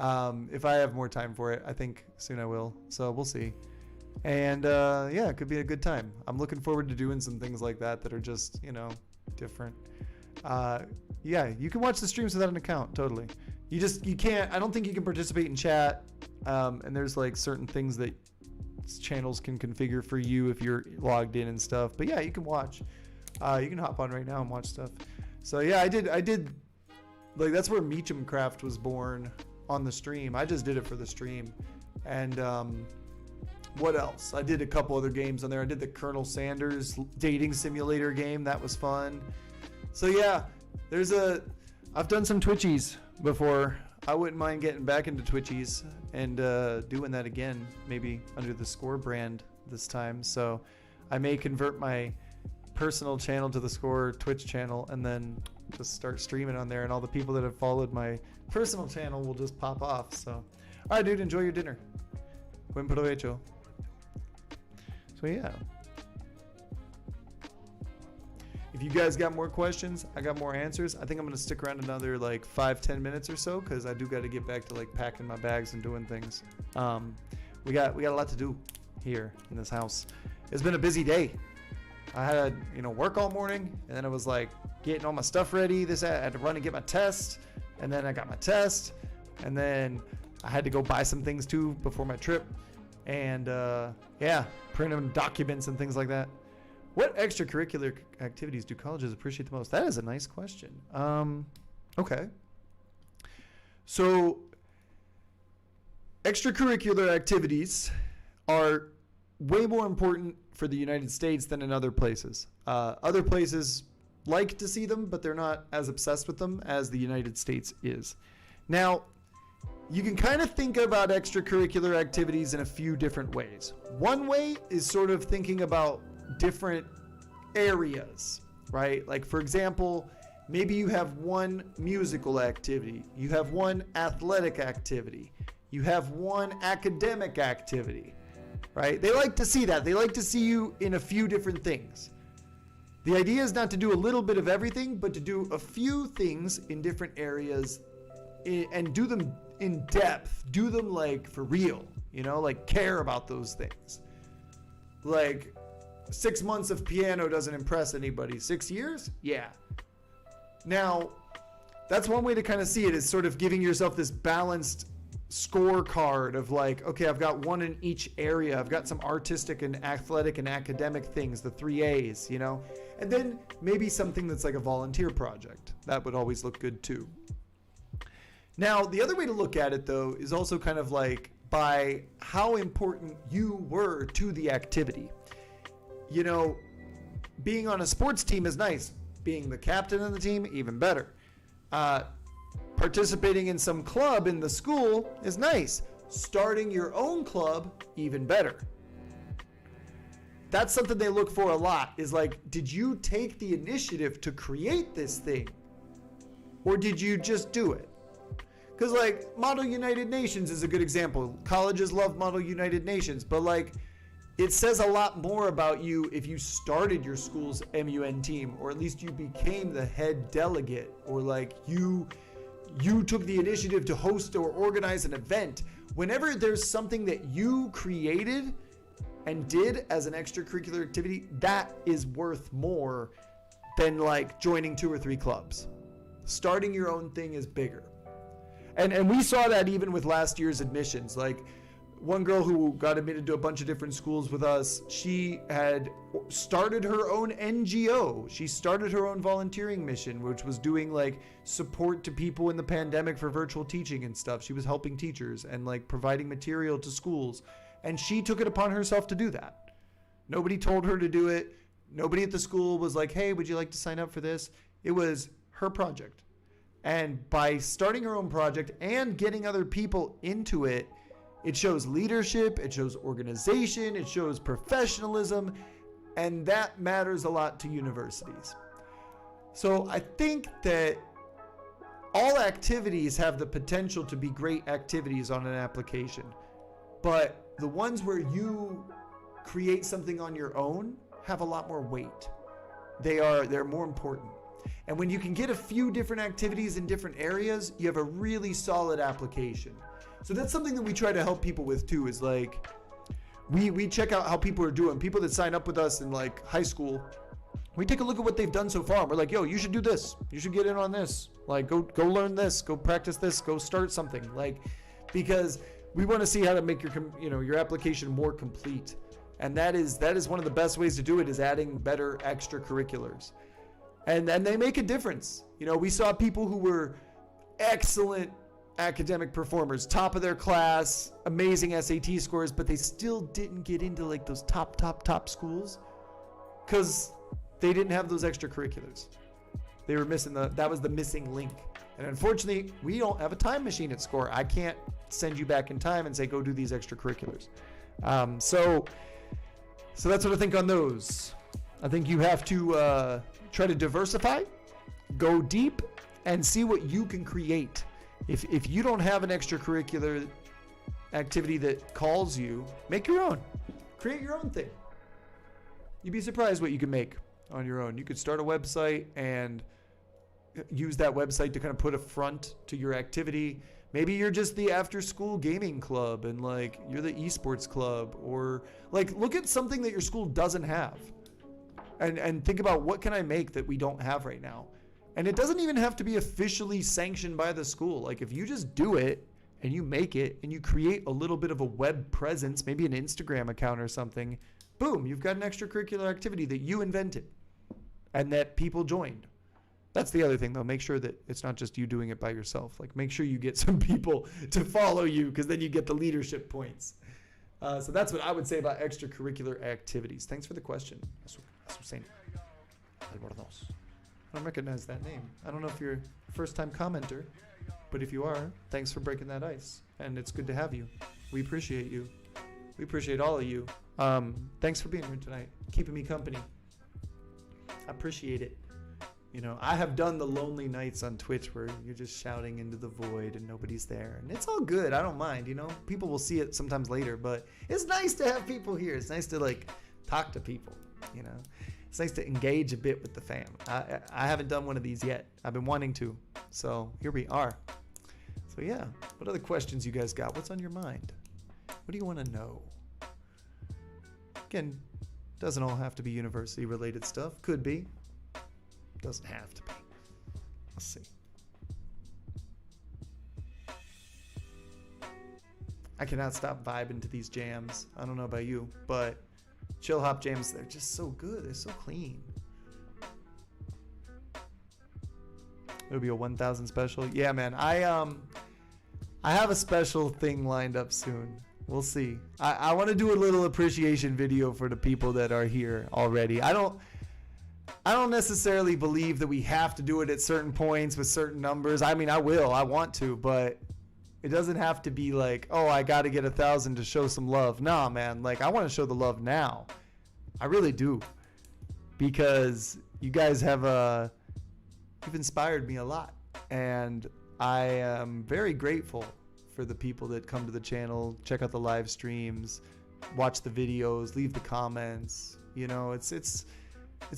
If I have more time for it, I think soon I will. So we'll see. And yeah, it could be a good time. I'm looking forward to doing some things like that are just, you know, different. Yeah, you can watch the streams without an account, totally. You can't, I don't think you can participate in chat. And there's like certain things that channels can configure for you if you're logged in and stuff. But yeah, you can watch. You can hop on right now and watch stuff. So yeah, I did like, that's where Meacham Craft was born on the stream. I just did it for the stream. And what else? I did a couple other games on there. I did the Colonel Sanders dating simulator game. That was fun. So yeah, I've done some Twitchies before. I wouldn't mind getting back into Twitchies and doing that again, maybe under the Score brand this time. So I may convert my personal channel to the Score Twitch channel and then just start streaming on there, and all the people that have followed my personal channel will just pop off. So all right, dude, enjoy your dinner. Buen provecho. So yeah, if you guys got more questions, I got more answers. I think I'm gonna stick around another like 5-10 minutes or so, because I do got to get back to like packing my bags and doing things. We got a lot to do here in this house. It's been a busy day. I had work all morning, and then I was like getting all my stuff ready. I had to run and get my test, and then I got my test, and then I had to go buy some things too before my trip, and yeah, printing documents and things like that. What extracurricular activities do colleges appreciate the most? That is a nice question. Okay. So extracurricular activities are way more important for the United States than in other places. Other places like to see them, but they're not as obsessed with them as the United States is. Now, you can kind of think about extracurricular activities in a few different ways. One way is sort of thinking about different areas, right? Like, for example, maybe you have one musical activity, you have one athletic activity, you have one academic activity, right? They like to see that. They like to see you in a few different things. The idea is not to do a little bit of everything, but to do a few things in different areas and do them in depth, do them like for real, like care about those things. Like 6 months of piano doesn't impress anybody. 6 years? Yeah. Now, that's one way to kind of see it, is sort of giving yourself this balanced scorecard of like, okay, I've got one in each area. I've got some artistic and athletic and academic things, the 3 A's, you know, and then maybe something that's like a volunteer project. That would always look good too. Now, the other way to look at it though is also kind of like by how important you were to the activity. You know, being on a sports team is nice. Being the captain of the team, even better. Participating in some club in the school is nice. Starting your own club, even better. That's something they look for a lot, is like, did you take the initiative to create this thing? Or did you just do it? Because like Model United Nations is a good example. Colleges love Model United Nations, but like it says a lot more about you if you started your school's MUN team, or at least you became the head delegate, or like you took the initiative to host or organize an event. Whenever there's something that you created and did as an extracurricular activity, that is worth more than like joining 2 or 3 clubs. Starting your own thing is bigger. And we saw that even with last year's admissions. Like one girl who got admitted to a bunch of different schools with us, she had started her own NGO. She started her own volunteering mission, which was doing like support to people in the pandemic for virtual teaching and stuff. She was helping teachers and like providing material to schools. And she took it upon herself to do that. Nobody told her to do it. Nobody at the school was like, hey, would you like to sign up for this? It was her project. And by starting her own project and getting other people into it, it shows leadership, it shows organization, it shows professionalism, and that matters a lot to universities. So I think that all activities have the potential to be great activities on an application, but the ones where you create something on your own have a lot more weight. They're more important. And when you can get a few different activities in different areas, you have a really solid application. So that's something that we try to help people with too, is like, we check out how people are doing. People that sign up with us in like high school, we take a look at what they've done so far. And we're like, yo, you should do this. You should get in on this. Like, go learn this, go practice this, go start something. Like, because we want to see how to make your application more complete. And that is one of the best ways to do it, is adding better extracurriculars. And they make a difference. You know, we saw people who were excellent academic performers, top of their class, amazing SAT scores, but they still didn't get into like those top schools because they didn't have those extracurriculars. They were missing that was the missing link. And unfortunately, we don't have a time machine at SCORE. I can't send you back in time and say, go do these extracurriculars. So that's what I think on those. I think you have to try to diversify, go deep, and see what you can create. If you don't have an extracurricular activity that calls you, make your own. Create your own thing. You'd be surprised what you can make on your own. You could start a website and use that website to kind of put a front to your activity. Maybe you're just the after school gaming club and like you're the esports club, or like look at something that your school doesn't have. And think about, what can I make that we don't have right now? And it doesn't even have to be officially sanctioned by the school. Like if you just do it and you make it and you create a little bit of a web presence, maybe an Instagram account or something, boom, you've got an extracurricular activity that you invented and that people joined. That's the other thing though. Make sure that it's not just you doing it by yourself. Like make sure you get some people to follow you, because then you get the leadership points. So that's what I would say about extracurricular activities. Thanks for the question. That's what I'm saying. I don't recognize that name. I don't know if you're a first-time commenter, but if you are, thanks for breaking that ice. And it's good to have you. We appreciate you. We appreciate all of you. Thanks for being here tonight, keeping me company. I appreciate it. You know, I have done the lonely nights on Twitch where you're just shouting into the void and nobody's there. And it's all good. I don't mind, you know. People will see it sometimes later, but it's nice to have people here. It's nice to, like, talk to people, you know. It's nice to engage a bit with the fam. I haven't done one of these yet. I've been wanting to. So here we are. So, yeah. What other questions you guys got? What's on your mind? What do you want to know? Again, doesn't all have to be university-related stuff. Could be. Doesn't have to be. Let's see. I cannot stop vibing to these jams. I don't know about you, but Chillhop jams, they're just so good. They're so clean. It'll be a 1,000 special. Yeah, man. I have a special thing lined up soon. We'll see. I want to do a little appreciation video for the people that are here already. I don't necessarily believe that we have to do it at certain points with certain numbers. I mean, I want to, but it doesn't have to be like, oh, I got to get 1,000 to show some love. Nah, man. Like, I want to show the love now. I really do. Because you guys have you've inspired me a lot. And I am very grateful for the people that come to the channel, check out the live streams, watch the videos, leave the comments. You know, it's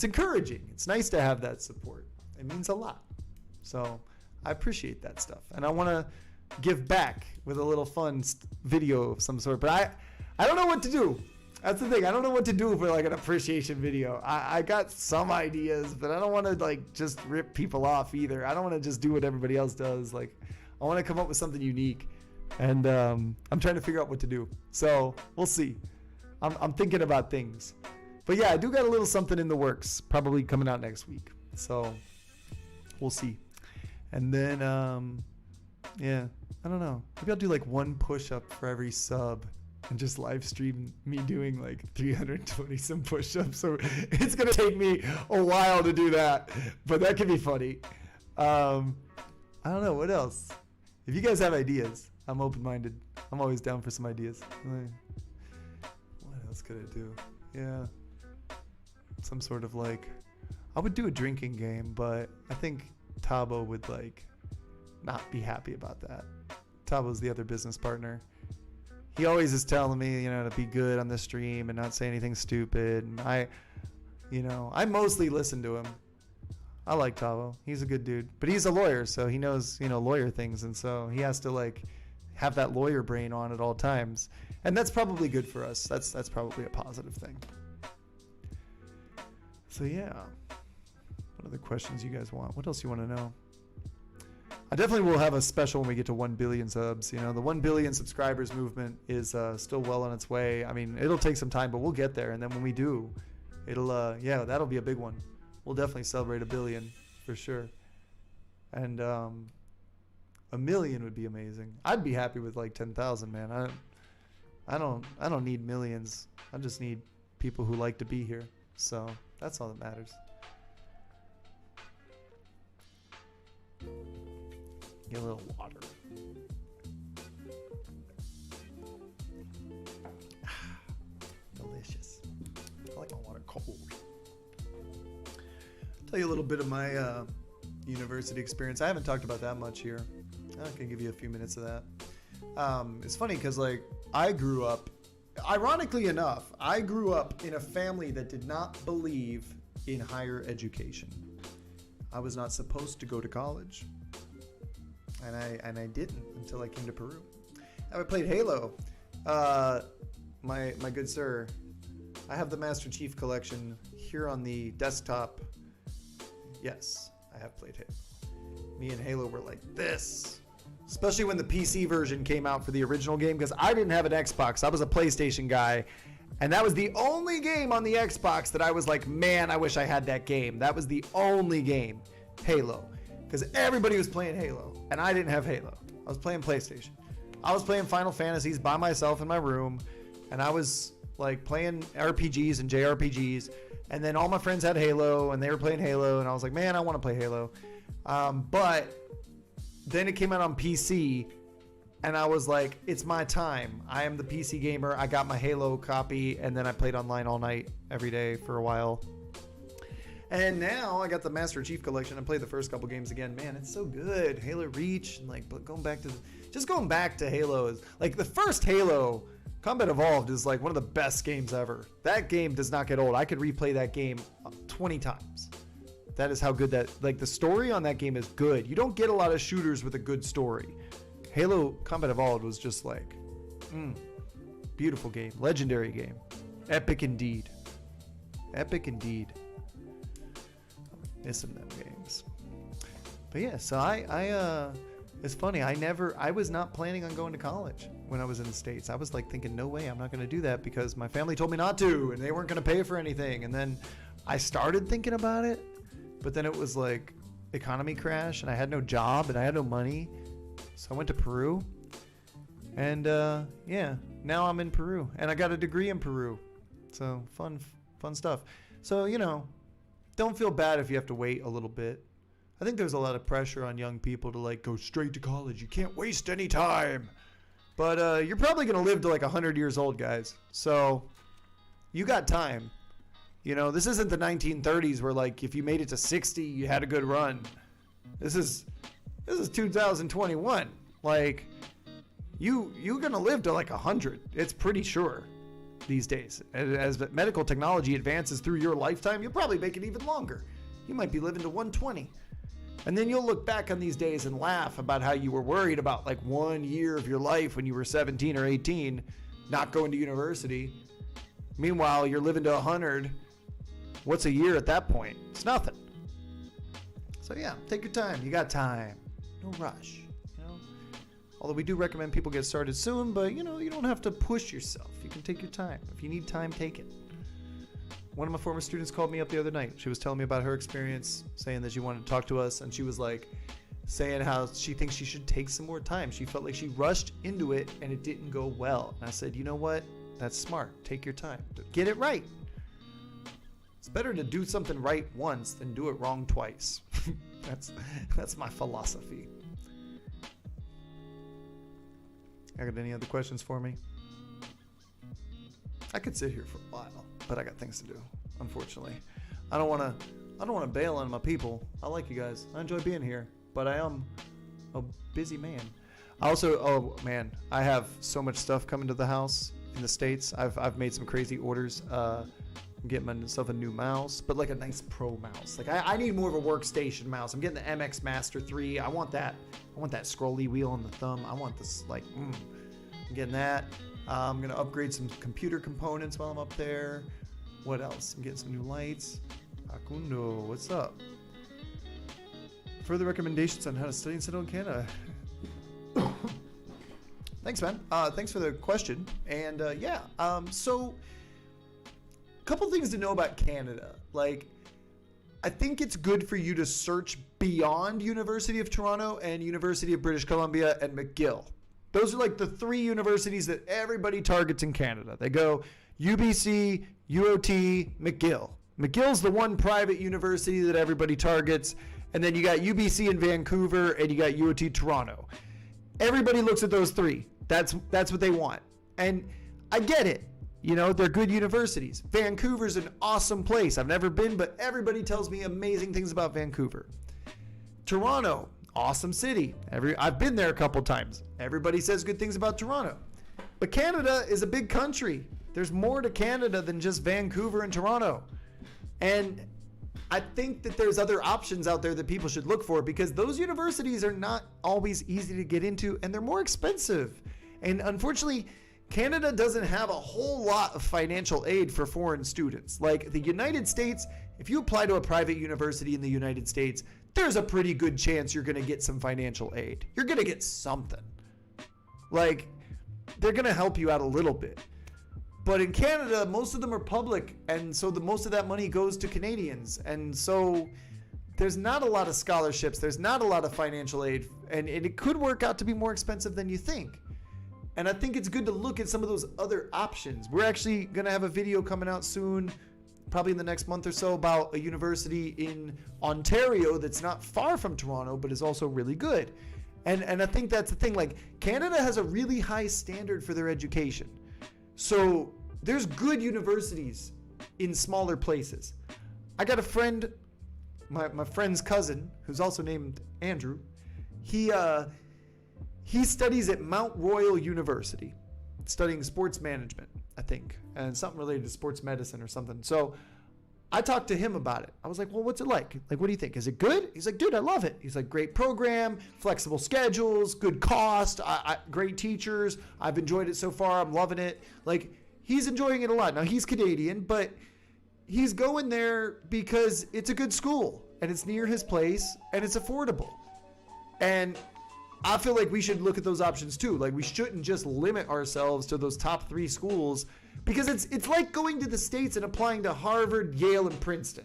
encouraging. It's nice to have that support. It means a lot. So I appreciate that stuff. And I want to give back with a little fun video of some sort. But I don't know what to do. That's the thing. I don't know what to do for like an appreciation video. I got some ideas, but I don't want to like just rip people off either. I don't want to just do what everybody else does. Like, I want to come up with something unique. And I'm trying to figure out what to do. So we'll see. I'm thinking about things. But yeah, I do got a little something in the works, probably coming out next week. So we'll see. And then, yeah, I don't know. Maybe I'll do like one push-up for every sub and just live stream me doing like 320 some push-ups. So it's going to take me a while to do that, but that could be funny. I don't know. What else? If you guys have ideas, I'm open-minded. I'm always down for some ideas. What else could I do? Yeah. Some sort of like, I would do a drinking game, but I think Tabo would like not be happy about that. Tabo's the other business partner. He always is telling me, you know, to be good on the stream and not say anything stupid. And I mostly listen to him. I like Tabo. He's a good dude, but he's a lawyer, so he knows, you know, lawyer things. And so he has to like have that lawyer brain on at all times. And that's probably good for us. That's probably a positive thing. So yeah, what other questions you guys want? What else you want to know? I definitely will have a special when we get to 1 billion subs. You know, the 1 billion subscribers movement is still well on its way. I mean, it'll take some time, but we'll get there. And then when we do, it'll, yeah, that'll be a big one. We'll definitely celebrate 1 billion for sure. And 1 million would be amazing. I'd be happy with like 10,000, man. I don't need millions. I just need people who like to be here. So that's all that matters. Get a little water. Delicious. I like my water cold. Tell you a little bit of my university experience. I haven't talked about that much here. I can give you a few minutes of that. It's funny because like I grew up, ironically enough, I grew up in a family that did not believe in higher education. I was not supposed to go to college. And I didn't until I came to Peru. I played Halo. My good sir, I have the Master Chief Collection here on the desktop. Yes, I have played Halo. Me and Halo were like this. Especially when the PC version came out for the original game, because I didn't have an Xbox. I was a PlayStation guy. And that was the only game on the Xbox that I was like, man, I wish I had that game. That was the only game, Halo. Because everybody was playing Halo, and I didn't have Halo. I was playing PlayStation. I was playing Final Fantasies by myself in my room, and I was like playing RPGs and JRPGs, and then all my friends had Halo, and they were playing Halo, and I was like, man, I want to play Halo. But then it came out on PC, and I was like, it's my time. I am the PC gamer. I got my Halo copy, and then I played online all night, every day for a while. And now I got the Master Chief Collection. I played the first couple games again. Man, it's so good. Halo Reach, and like going back to Halo is like the first Halo. Combat Evolved is like one of the best games ever. That game does not get old. I could replay that game 20 times. That is how good that, like the story on that game is good. You don't get a lot of shooters with a good story. Halo Combat Evolved was just like, beautiful game, legendary game, epic indeed. Epic indeed. Missing them games. But yeah, so I It's funny. I was not planning on going to college when I was in the States. I was like thinking, no way, I'm not going to do that because my family told me not to and they weren't going to pay for anything. And then I started thinking about it, but then it was like economy crash and I had no job and I had no money. So I went to Peru and yeah, now I'm in Peru and I got a degree in Peru. So fun stuff. So, you know, don't feel bad if you have to wait a little bit. I think there's a lot of pressure on young people to like go straight to college. You can't waste any time. But you're probably going to live to like 100 years old, guys. So you got time. You know, this isn't the 1930s where like if you made it to 60, you had a good run. This is 2021. Like you're going to live to like 100. It's pretty sure these days. As medical technology advances through your lifetime, you'll probably make it even longer. You might be living to 120. And then you'll look back on these days and laugh about how you were worried about like 1 year of your life when you were 17 or 18, not going to university. Meanwhile, you're living to 100. What's a year at that point? It's nothing. So yeah, take your time. You got time. No rush. You know? Although we do recommend people get started soon, but you know, you don't have to push yourself. You can take your time. If you need time, take it. One of my former students called me up the other night. She was telling me about her experience, saying that she wanted to talk to us, and she was like saying how she thinks she should take some more time. She felt like she rushed into it and it didn't go well. And I said, you know what? That's smart. Take your time. Get it right. It's better to do something right once than do it wrong twice. That's my philosophy. I got any other questions for me? I could sit here for a while, but I got things to do, unfortunately. I don't want to bail on my people. I like you guys. I enjoy being here, but I am a busy man. I have so much stuff coming to the house in the States. I've made some crazy orders. I'm getting myself a new mouse, but like a nice pro mouse. Like I need more of a workstation mouse. I'm getting the MX Master 3. I want that scrolly wheel on the thumb. I want this I'm getting that. I'm going to upgrade some computer components while I'm up there. What else? I'm getting some new lights. Akundo, what's up? Further recommendations on how to study and settle in Canada? Thanks, man. Thanks for the question. And so a couple things to know about Canada. Like, I think it's good for you to search beyond University of Toronto and University of British Columbia and McGill. Those are like the three universities that everybody targets in Canada. They go UBC, UOT, McGill. McGill's the one private university that everybody targets. And then you got UBC in Vancouver and you got UOT Toronto. Everybody looks at those three. That's what they want. And I get it. You know, they're good universities. Vancouver's an awesome place. I've never been, but everybody tells me amazing things about Vancouver. Toronto, awesome city. I've been there a couple times. Everybody says good things about Toronto. But Canada is a big country. There's more to Canada than just Vancouver and Toronto. And I think that there's other options out there that people should look for because those universities are not always easy to get into and they're more expensive. And unfortunately, Canada doesn't have a whole lot of financial aid for foreign students. Like the United States, if you apply to a private university in the United States, there's a pretty good chance you're going to get some financial aid. You're going to get something. Like, they're going to help you out a little bit. But in Canada, most of them are public, and so most of that money goes to Canadians. And so there's not a lot of scholarships. There's not a lot of financial aid, and it could work out to be more expensive than you think. And I think it's good to look at some of those other options. We're actually going to have a video coming out soon, probably in the next month or so, about a university in Ontario that's not far from Toronto, but is also really good. And I think that's the thing. Like, Canada has a really high standard for their education. So there's good universities in smaller places. I got a friend, my friend's cousin, who's also named Andrew. He studies at Mount Royal University, studying sports management, I think, and something related to sports medicine or something. So I talked to him about it. I was like, well, what's it like? Like, what do you think? Is it good? He's like, dude, I love it. He's like, great program, flexible schedules, good cost, great teachers. I've enjoyed it so far. I'm loving it. Like, he's enjoying it a lot. Now, he's Canadian, but he's going there because it's a good school and it's near his place and it's affordable. And I feel like we should look at those options too. Like, we shouldn't just limit ourselves to those top 3 schools, because it's like going to the States and applying to Harvard, Yale, and Princeton.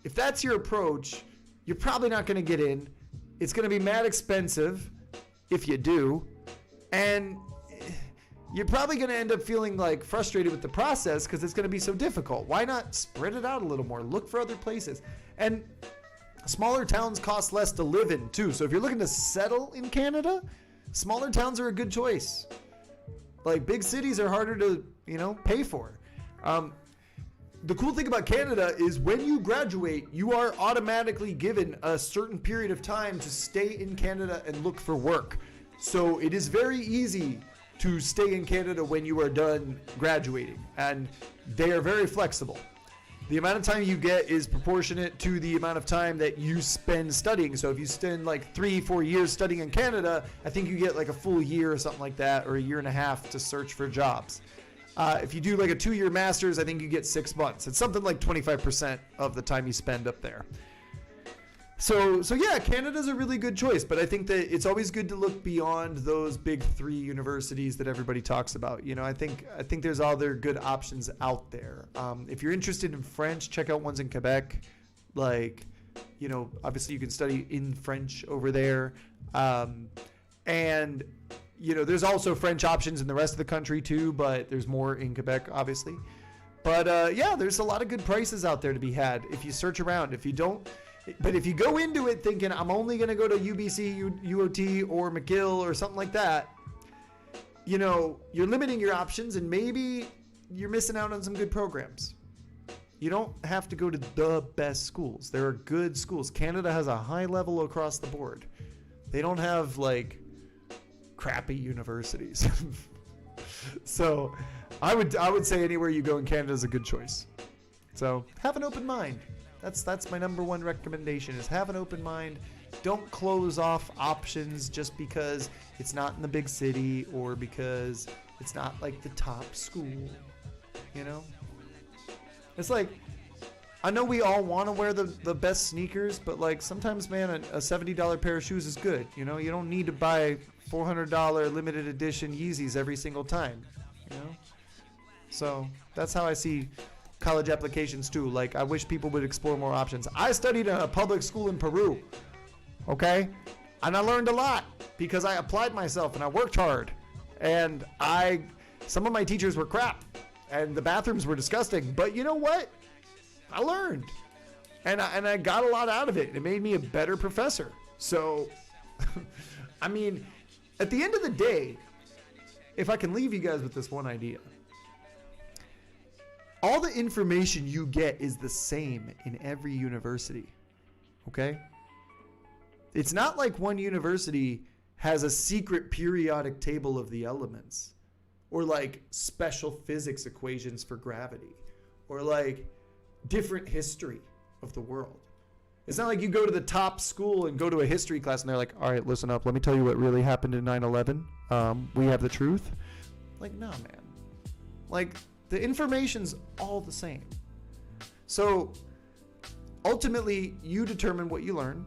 If that's your approach, you're probably not going to get in. It's going to be mad expensive if you do. And you're probably going to end up feeling like frustrated with the process because it's going to be so difficult. Why not spread it out a little more? Look for other places. And smaller towns cost less to live in too. So if you're looking to settle in Canada, smaller towns are a good choice. Like, big cities are harder to, pay for. The cool thing about Canada is when you graduate, you are automatically given a certain period of time to stay in Canada and look for work. So it is very easy to stay in Canada when you are done graduating, and they are very flexible. The amount of time you get is proportionate to the amount of time that you spend studying. So if you spend like 3-4 years studying in Canada, I think you get like a full year or something like that, or a year and a half to search for jobs. If you do like a 2-year master's, I think you get 6 months. It's something like 25% of the time you spend up there. So yeah, Canada's a really good choice, but I think that it's always good to look beyond those big 3 universities that everybody talks about. I think there's other good options out there. If you're interested in French, check out ones in Quebec. Like, obviously you can study in French over there. And there's also French options in the rest of the country too, but there's more in Quebec, obviously. But yeah, there's a lot of good prices out there to be had if you search around. But if you go into it thinking, I'm only going to go to UBC, UOT, or McGill, or something like that, you're limiting your options, and maybe you're missing out on some good programs. You don't have to go to the best schools. There are good schools. Canada has a high level across the board. They don't have, like, crappy universities. So I would say anywhere you go in Canada is a good choice. So have an open mind. That's my number one recommendation, is have an open mind. Don't close off options just because it's not in the big city or because it's not like the top school. It's like, I know we all want to wear the best sneakers, but like sometimes, man, a $70 pair of shoes is good. You don't need to buy $400 limited edition Yeezys every single time. So that's how I see college applications too. Like, I wish people would explore more options. I studied in a public school in Peru, okay, and I learned a lot because I applied myself and I worked hard, and some of my teachers were crap and the bathrooms were disgusting, but you know what, I learned, and I got a lot out of it. It made me a better professor. So I mean, at the end of the day, if I can leave you guys with this one idea, all the information you get is the same in every university, okay? It's not like one university has a secret periodic table of the elements, or like special physics equations for gravity, or like different history of the world. It's not like you go to the top school and go to a history class and they're like, all right, listen up, let me tell you what really happened in 9/11. We have the truth. Like, no, man. Like, the information's all the same. So ultimately, you determine what you learn,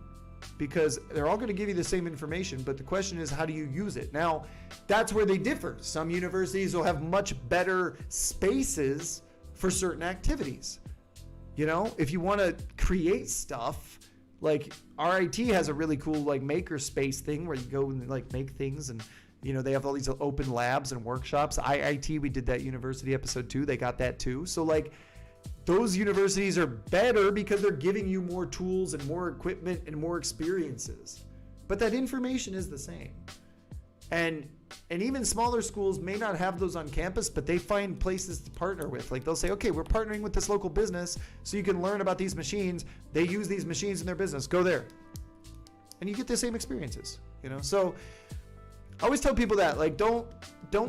because they're all going to give you the same information, but the question is, how do you use it? Now, that's where they differ. Some universities will have much better spaces for certain activities. If you want to create stuff, like RIT has a really cool like maker space thing where you go and like make things, and they have all these open labs and workshops. IIT, we did that university episode 2. They got that too. So like, those universities are better because they're giving you more tools and more equipment and more experiences. But that information is the same. And even smaller schools may not have those on campus, but they find places to partner with. Like, they'll say, okay, we're partnering with this local business so you can learn about these machines. They use these machines in their business. Go there. And you get the same experiences, So I always tell people that, like, don't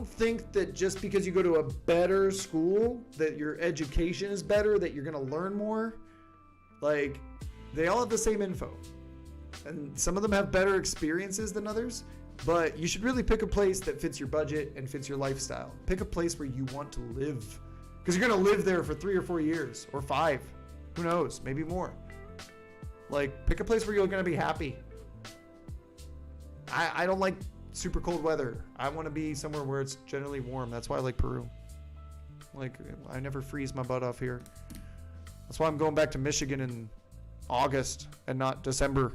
think that just because you go to a better school that your education is better, that you're going to learn more. Like, they all have the same info. And some of them have better experiences than others, but you should really pick a place that fits your budget and fits your lifestyle. Pick a place where you want to live, because you're going to live there for 3 or 4 years or 5. Who knows? Maybe more. Like, pick a place where you're going to be happy. I don't like super cold weather. I want to be somewhere where it's generally warm. That's why I like Peru. Like, I never freeze my butt off here. That's why I'm going back to Michigan in August and not December.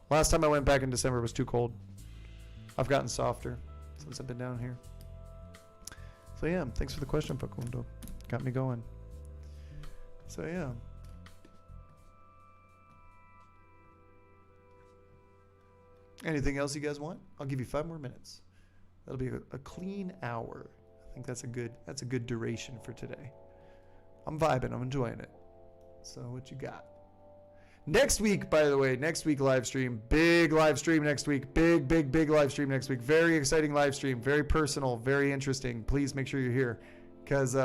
Last time I went back in December, it was too cold. I've gotten softer since I've been down here. So yeah, thanks for the question, Facundo. Got me going. So yeah. Anything else you guys want? I'll give you 5 more minutes. That'll be a clean hour. I think that's a good duration for today. I'm vibing. I'm enjoying it. So what you got? Next week, by the way, live stream. Big live stream next week. Big live stream next week. Very exciting live stream. Very personal. Very interesting. Please make sure you're here because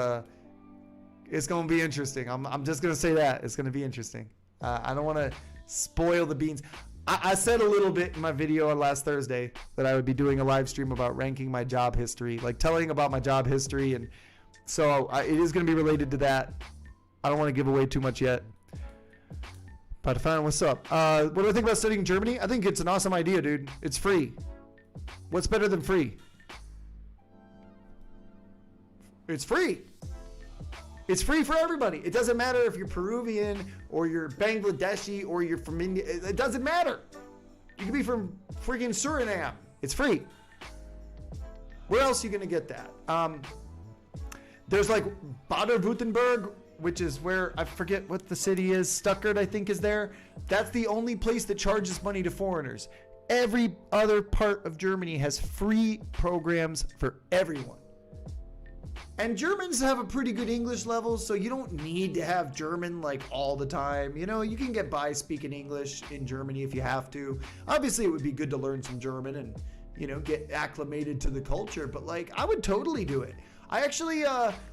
it's going to be interesting. I'm just going to say that. It's going to be interesting. I don't want to spoil the beans. I said a little bit in my video on last Thursday that I would be doing a live stream about ranking my job history, like telling about my job history. And so it is going to be related to that. I don't want to give away too much yet. But to find out what's up. What do I think about studying in Germany? I think it's an awesome idea, dude. It's free. What's better than free? It's free. It's free for everybody. It doesn't matter if you're Peruvian or you're Bangladeshi or you're from India. It doesn't matter. You could be from freaking Suriname. It's free. Where else are you going to get that? There's like Baden-Württemberg, which is where, I forget what the city is. Stuttgart, I think, is there. That's the only place that charges money to foreigners. Every other part of Germany has free programs for everyone. And Germans have a pretty good English level, so you don't need to have German like all the time. You know, you can get by speaking English in Germany if you have to. Obviously, it would be good to learn some German and, you know, get acclimated to the culture. But like, I would totally do it. I actually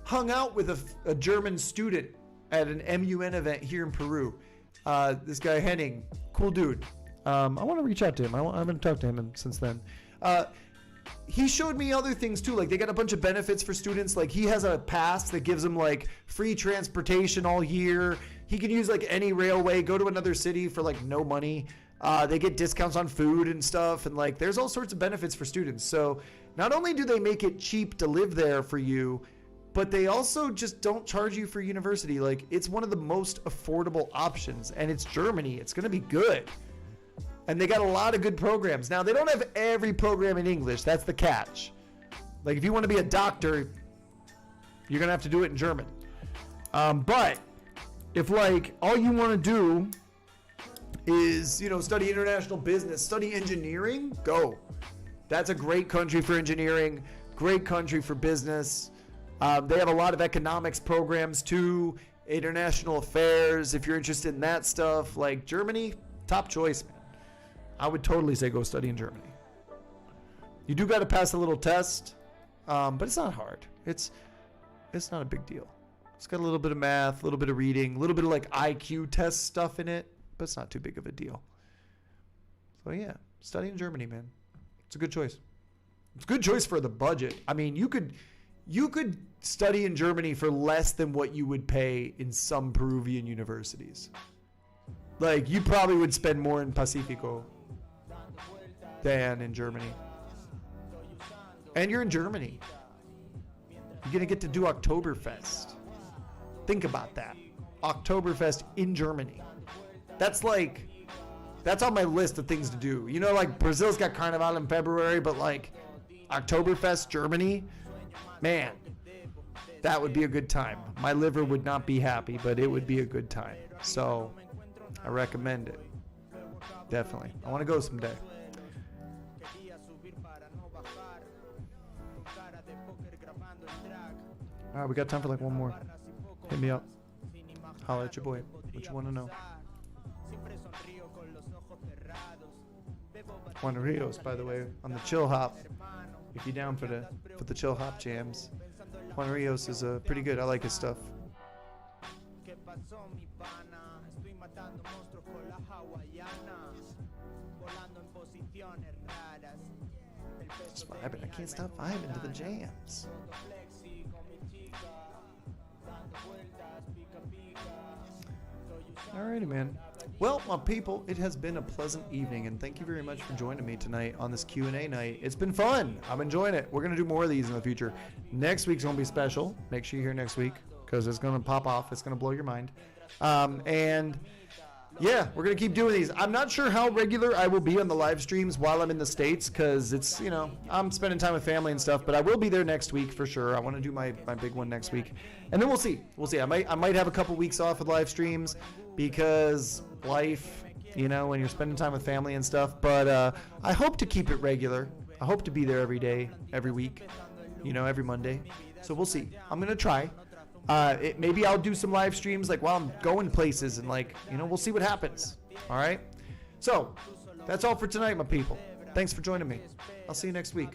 hung out with a German student at an MUN event here in Peru. This guy Henning, cool dude. I want to reach out to him. I haven't talked to him since then. He showed me other things too. Like they got a bunch of benefits for students. Like he has a pass that gives him like free transportation all year. He can use like any railway, go to another city for like no money. They get discounts on food and stuff. And like there's all sorts of benefits for students. So not only do they make it cheap to live there for you, but they also just don't charge you for university. Like it's one of the most affordable options and it's Germany. It's going to be good. And they got a lot of good programs. Now, they don't have every program in English. That's the catch. Like, if you want to be a doctor, you're going to have to do it in German. But if, like, all you want to do is, you know, study international business, study engineering, go. That's a great country for engineering, great country for business. They have a lot of economics programs, too, international affairs, if you're interested in that stuff. Like, Germany, top choice, man. I would totally say go study in Germany. You do got to pass a little test, but it's not hard. It's not a big deal. It's got a little bit of math, a little bit of reading, a little bit of like IQ test stuff in it, but it's not too big of a deal. So yeah, study in Germany, man. It's a good choice. It's a good choice for the budget. I mean, you could study in Germany for less than what you would pay in some Peruvian universities. Like you probably would spend more in Pacifico than in Germany. And you're in Germany. You're going to get to do Oktoberfest. Think about that. Oktoberfest in Germany. That's on my list of things to do. You know, like Brazil's got Carnival in February, but like Oktoberfest, Germany, man, that would be a good time. My liver would not be happy, but it would be a good time. So I recommend it. Definitely. I want to go someday. All right, we got time for like one more. Hit me up. Holla at your boy. What you want to know? Juan Rios, by the way, on the Chillhop. If you're down for the Chillhop jams, Juan Rios is pretty good. I like his stuff. Just vibing. I can't stop vibing to the jams. Alrighty, man. Well, my people, it has been a pleasant evening, and thank you very much for joining me tonight on this Q&A night. It's been fun. I'm enjoying it. We're going to do more of these in the future. Next week's going to be special. Make sure you're here next week because it's going to pop off. It's going to blow your mind. And yeah, we're going to keep doing these. I'm not sure how regular I will be on the live streams while I'm in the States because it's, you know, I'm spending time with family and stuff, but I will be there next week for sure. I want to do my big one next week. And then we'll see. We'll see. I might have a couple weeks off with live streams because life, you know, when you're spending time with family and stuff. But I hope to keep it regular. I hope to be there every day, every week, you know, every Monday. So we'll see. I'm going to try. Maybe I'll do some live streams like while I'm going places and like, you know, we'll see what happens. All right. So that's all for tonight, my people. Thanks for joining me. I'll see you next week.